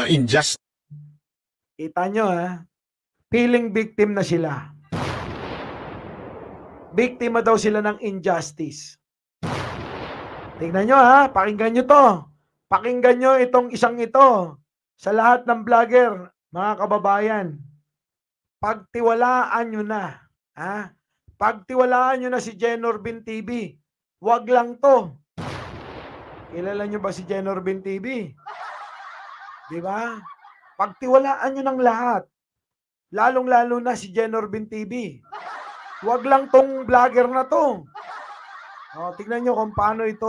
injustice. Kita nyo ha, feeling victim na sila. Biktima daw sila ng injustice. Tingnan nyo ha, pakinggan nyo to. Pakinggan nyo itong isang ito. Sa lahat ng vlogger, mga kababayan, pagtiwalaan nyo na. Ha? Pagtiwalaan nyo na si Jenorvin TV. Wag lang to. Kilala nyo ba si Jenorvin TV? Di ba? Pagtiwalaan nyo ng lahat. Lalong-lalo na si Jenorvin TV. Wag lang tong vlogger na to. O, tignan nyo kung paano ito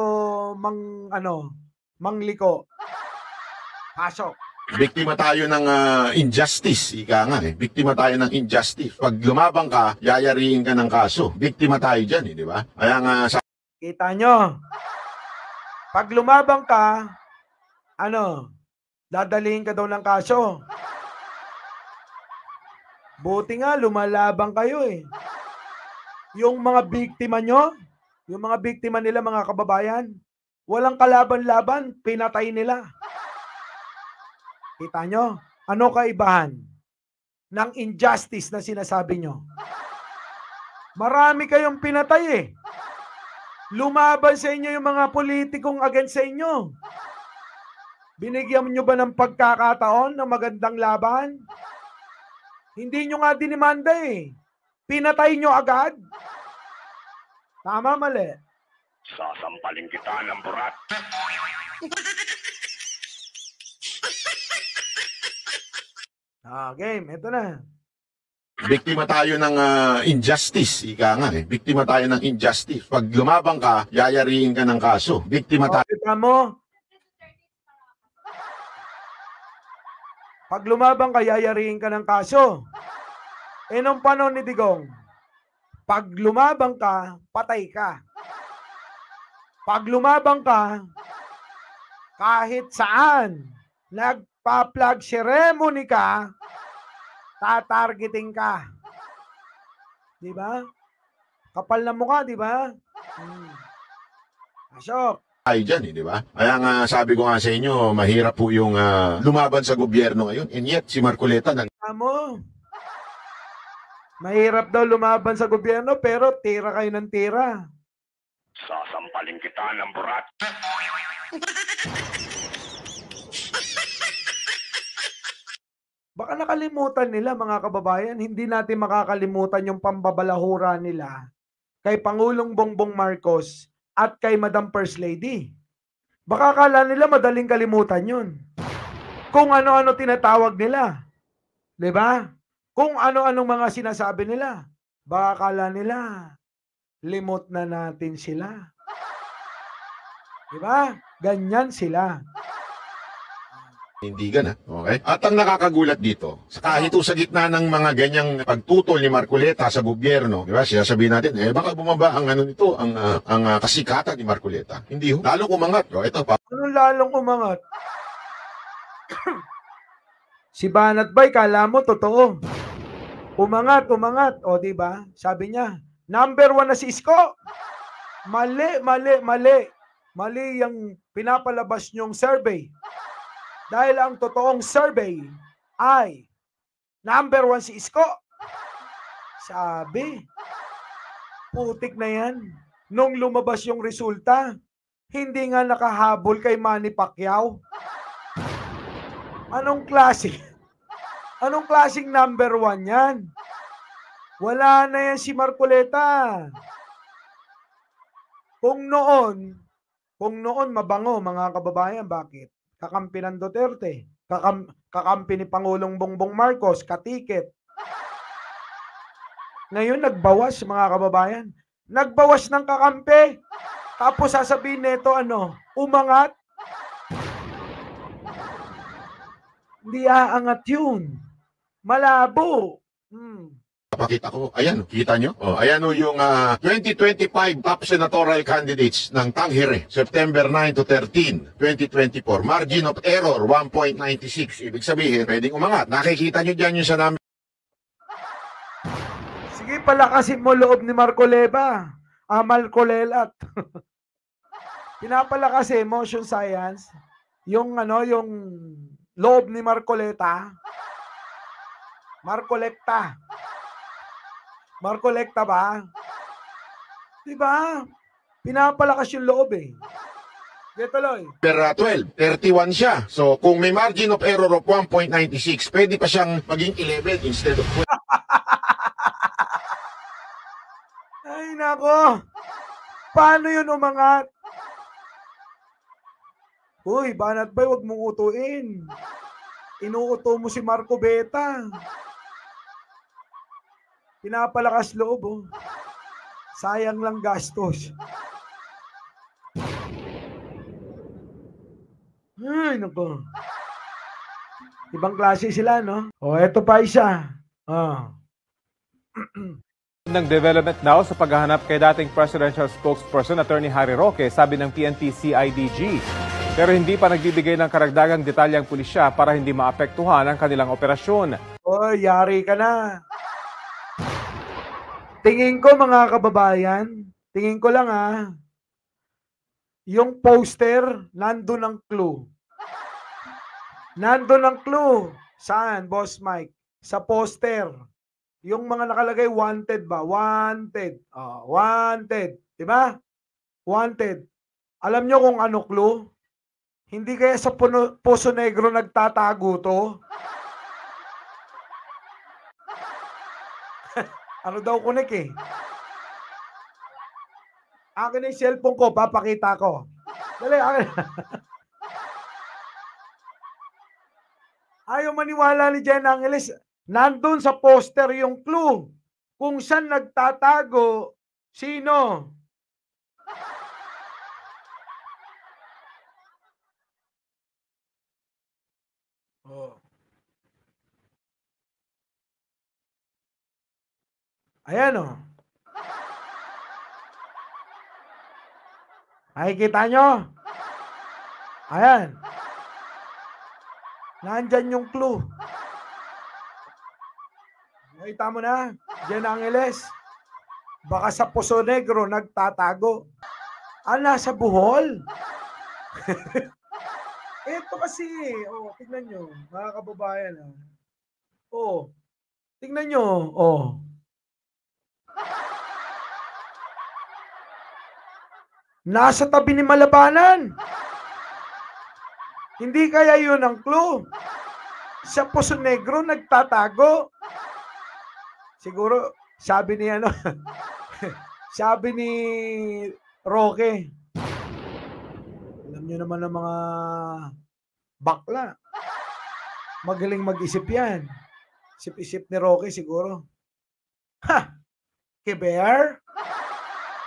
mangliko. Pasok. Biktima tayo ng injustice, ika nga eh. Biktima tayo ng injustice. Pag lumabang ka, yayariin ka ng kaso. Biktima tayo dyan, di ba? Kaya nga Kita nyo. Pag lumabang ka, dadalihin ka daw ng kaso. Buti nga, lumalabang kayo eh. Yung mga biktima nyo, yung mga biktima nila, mga kababayan, walang kalaban-laban, pinatay nila. Kita nyo? Ano kaibahan ng injustice na sinasabi nyo? Marami kayong pinatay eh. Lumaban sa inyo yung mga politikong against sa inyo. Binigyan nyo ba ng pagkakataon ng magandang laban? Hindi nyo nga dinimanda eh. Pinatay nyo agad. Tama, mali? Sasampalin kita ng burat. Game. Ito na. biktima tayo ng injustice, ika nga eh. Biktima tayo ng injustice. Pag lumabang ka, yayariin ka ng kaso. Biktima tayo. Kita mo? Pag lumabang ka, yayariin ka ng kaso. Nung panahon ni Digong, pag lumabang ka, patay ka. Pag lumabang ka, kahit saan, nagpa-flag ceremony ka, tatargeting ka. Di ba? Kapal na mukha, di ba? Pasok. Tayo dyan di ba? Kaya nga sabi ko nga sa inyo, mahirap po yung lumaban sa gobyerno ngayon. And yet, si Marcoleta Amo, mahirap daw lumaban sa gobyerno, pero tira kayo ng tira. Sasampalin kita ng burat. Baka nakalimutan nila, mga kababayan, hindi natin makakalimutan yung pambabalahura nila kay Pangulong Bongbong Marcos at kay Madam First Lady. Baka akala nila madaling kalimutan yun. Kung ano-ano tinatawag nila. Diba? Kung ano-anong mga sinasabi nila. Baka akala nila, limot na natin sila. Diba? Ganyan sila. Hindi na. Okay? At ang nakakagulat dito, kahit sa gitna ng mga ganyang pagtutol ni Marcoleta sa gobyerno, di ba? Sabihin natin, baka bumaba ang nito, ang kasikatan ni Marcoleta. Hindi ho. Lalong umangat. Ito pa. Anong lalong umangat? Si Banat Bay, kala mo totoo. Umangat. O, di ba? Sabi niya, number 1 na si Isko. Mali. Mali yung pinapalabas niyong survey. Dahil ang totoong survey ay number 1 si Isko. Sabi, putik na yan. Nung lumabas yung resulta, hindi nga nakahabol kay Manny Pacquiao. Anong klase? Anong klaseng number 1 yan? Wala na yan si Marcoleta. Kung noon mabango, mga kababayan, bakit? Kakampi ng Duterte, kakampi ni Pangulong Bongbong Marcos, katiket. Ngayon nagbawas, mga kababayan. Nagbawas ng kakampi. Tapos sasabihin nito umangat. Hindi aangat yun. Malabo. Pakita ko. Ayan, kita nyo? Ayan yung 2025 top senatorial candidates ng Tanghire, September 9 to 13, 2024. Margin of error, 1.96. Ibig sabihin, pwedeng umangat. Nakikita nyo dyan yung sa namin. Sige, palakasin mo loob ni Marcoleta. Marcolelat. Pinapalakas motion science. Yung loob ni Marcoleta? Marcoleta. Marcoleta ba? Diba? Pinapalakas yung loob eh. Tuloy. Number 12, 31 siya. So, kung may margin of error of 1.96, pwede pa siyang maging 11 instead of 12. Ay, nako. Paano yun umangat? Uy, Banat Bay, wag mong utuin. Inuuto mo si Marco Beta. Pinapalakas loob, oh. Sayang lang gastos. Ay, nako. Ibang klase sila, no? O, eto pa isa. Ng Development Now sa paghahanap kay dating presidential spokesperson Attorney Harry Roque, sabi ng PNP CIDG. Pero hindi pa nagbibigay ng karagdagang detalyang pulisya para hindi maapektuhan ang kanilang operasyon. O, yari ka na. Tingin ko, mga kababayan, tingin ko lang yung poster, nandun ang clue. Nandun ang clue. Saan, Boss Mike? Sa poster. Yung mga nakalagay, wanted ba? Wanted. Wanted. Diba? Wanted. Alam nyo kung ano clue? Hindi kaya sa Poso Negro nagtatago to? Ano daw kunik eh? Akin yung cellphone ko, papakita ko. Dali, akin. Ayaw maniwala ni Jen Angeles. Nandun sa poster yung clue. Kung saan nagtatago, sino? Oh. Ayan o. Nakikita nyo? Ayan. Nandyan yung clue. Nakita mo na? Jen Angeles. Baka sa Poso Negro nagtatago. Nasa Bohol. Ito kasi. Oh, tignan nyo. Mga kababayan. Oh. Tignan nyo. Oh. Nasa tabi ni Malabanan. Hindi kaya yun ang clue. Sa Poso Negro nagtatago. Siguro, sabi ni sabi ni Roque, alam niyo naman ng mga bakla. Magaling mag-isip yan. Isip-isip ni Roque siguro. Kiber?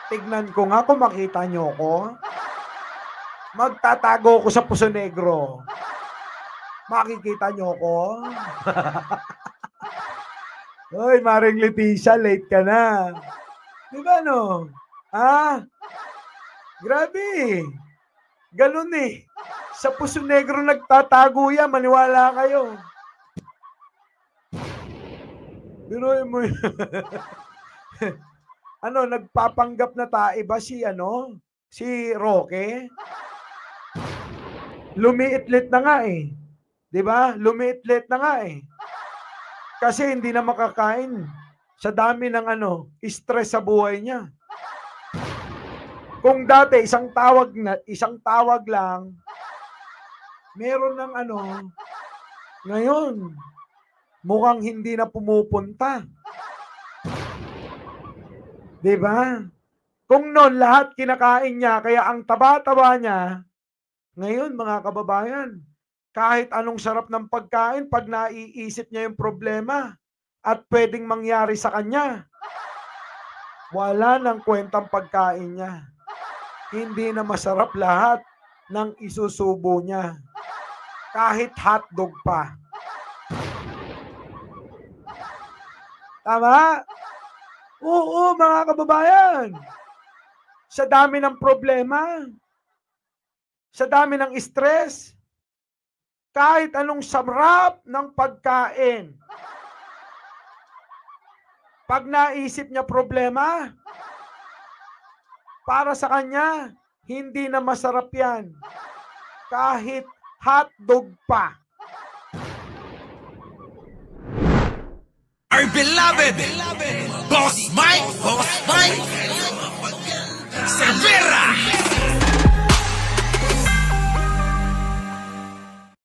Tignan ko nga kung makita nyo ko. Magtatago ko sa Poso Negro. Makikita nyo ko. Hoy, Maring Leticia, late ka na. Di ba no? Grabe. Ganun eh. Sa Poso Negro nagtatago yan, maniwala kayo. Biruin mo yun. Nagpapanggap na tae ba si Roque? Lumiitlit na nga eh. 'Di ba? Lumiitlit na nga eh. Kasi hindi na makakain sa dami ng stress sa buhay niya. Kung dati isang tawag lang, meron ng ngayon mukhang hindi na pumupunta. 'Di ba? Kung noon lahat kinakain niya kaya ang taba-taba niya, ngayon mga kababayan, kahit anong sarap ng pagkain, pag naiisip niya yung problema at pwedeng mangyari sa kanya, wala nang kwentang pagkain niya. Hindi na masarap lahat ng isusubo niya. Kahit hotdog pa. Tama? Oo, mga kababayan. Sa dami ng problema, sa dami ng stress, kahit anong sarap ng pagkain, pag naisip niya problema, para sa kanya, hindi na masarap yan. Kahit hotdog pa. Boss Mike, Boss Mike.